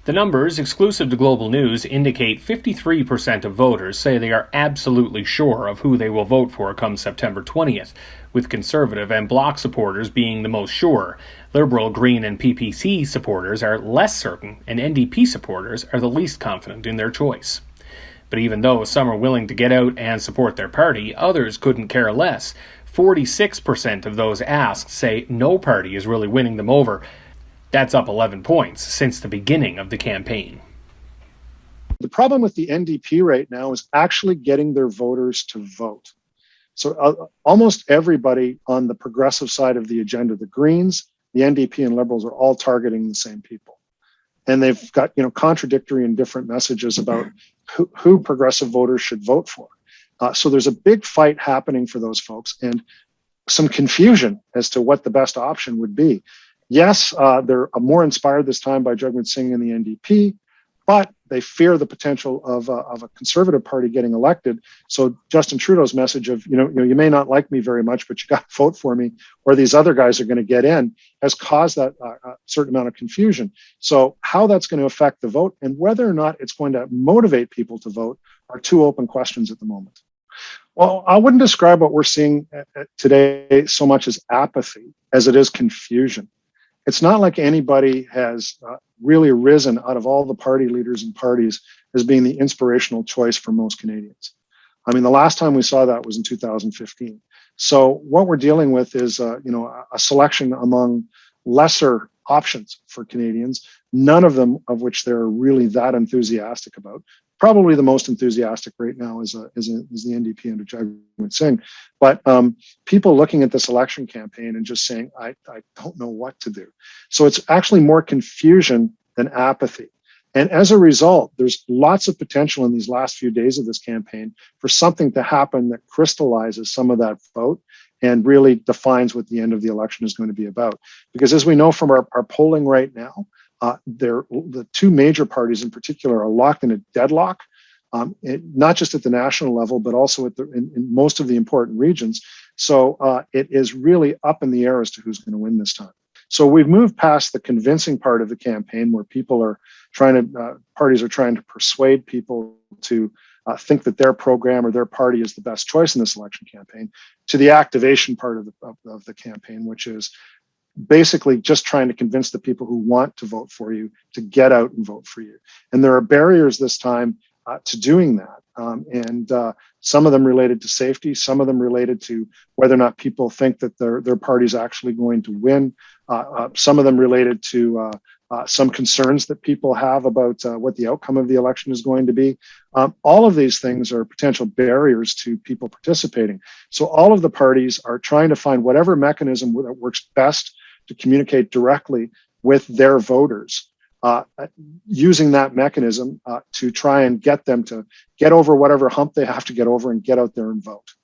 The numbers, exclusive to Global News, indicate 53% of voters say they are absolutely sure of who they will vote for come September 20th, with Conservative and Bloc supporters being the most sure. Liberal, Green and PPC supporters are less certain, and NDP supporters are the least confident in their choice. But even though some are willing to get out and support their party, others couldn't care less. 46% of those asked say no party is really winning them over. That's up 11 points since the beginning of the campaign. The problem with the NDP right now is actually getting their voters to vote. So almost everybody on the progressive side of the agenda, the Greens, the NDP and Liberals, are all targeting the same people. And they've got contradictory and different messages about who progressive voters should vote for. So there's a big fight happening for those folks and some confusion as to what the best option would be. Yes, they're more inspired this time by Jagmeet Singh and the NDP, but they fear the potential of a Conservative Party getting elected. So Justin Trudeau's message of, you may not like me very much, but you got to vote for me, or these other guys are going to get in, has caused that certain amount of confusion. So how that's going to affect the vote and whether or not it's going to motivate people to vote are two open questions at the moment. Well, I wouldn't describe what we're seeing today so much as apathy as it is confusion. It's not like anybody has really risen out of all the party leaders and parties as being the inspirational choice for most Canadians. I mean, the last time we saw that was in 2015. So what we're dealing with is, a selection among lesser options for Canadians, none of them of which they're really that enthusiastic about. Probably the most enthusiastic right now is the NDP under Jagmeet Singh. But people looking at this election campaign and just saying, I don't know what to do. So it's actually more confusion than apathy. And as a result, there's lots of potential in these last few days of this campaign for something to happen that crystallizes some of that vote and really defines what the end of the election is going to be about. Because as we know from our polling right now, the two major parties in particular are locked in a deadlock, not just at the national level, but also in most of the important regions. So it is really up in the air as to who's going to win this time. So we've moved past the convincing part of the campaign where parties are trying to persuade people to think that their program or their party is the best choice in this election campaign, to the activation part of the campaign, which is basically just trying to convince the people who want to vote for you to get out and vote for you. And there are barriers this time to doing that. And some of them related to safety, some of them related to whether or not people think that their party's actually going to win. Some of them related to some concerns that people have about what the outcome of the election is going to be. All of these things are potential barriers to people participating. So all of the parties are trying to find whatever mechanism that works best to communicate directly with their voters, using that mechanism to try and get them to get over whatever hump they have to get over and get out there and vote.